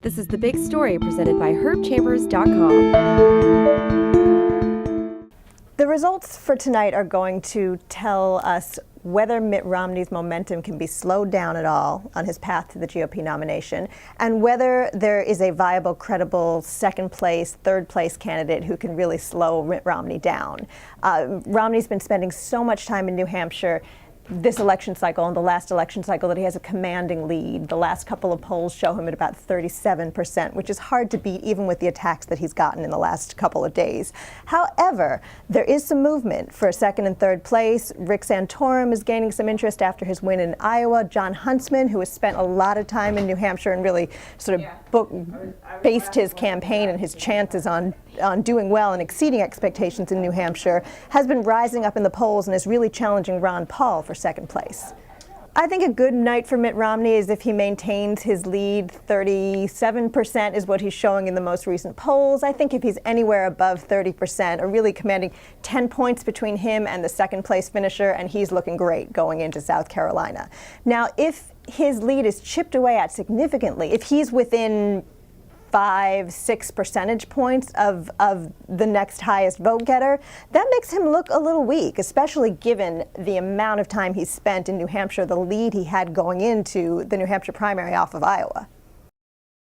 This is The Big Story presented by herbchambers.com. The results for tonight are going to tell us whether Mitt Romney's momentum can be slowed down at all on his path to the GOP nomination, and whether there is a viable, credible second place, third place candidate who can really slow Mitt Romney down. Romney's been spending so much time in New Hampshire this election cycle and the last election cycle that he has a commanding lead. The last couple of polls show him at about 37%, which is hard to beat even with the attacks that he's gotten in the last couple of days. However, there is some movement for second and third place. Rick Santorum is gaining some interest after his win in Iowa. John Huntsman, who has spent a lot of time in New Hampshire and really sort of based his campaign and his chances on doing well and exceeding expectations in New Hampshire, has been rising up in the polls and is really challenging Ron Paul for second place. I think a good night for Mitt Romney is if he maintains his lead. 37% is what he's showing in the most recent polls. I think if he's anywhere above 30%, or really commanding 10 points between him and the second place finisher, and he's looking great going into South Carolina. Now, if his lead is chipped away at significantly, if he's within 5-6 percentage points of the next highest vote getter, that makes him look a little weak, especially given the amount of time he's spent in New Hampshire, the lead he had going into the New Hampshire primary off of Iowa.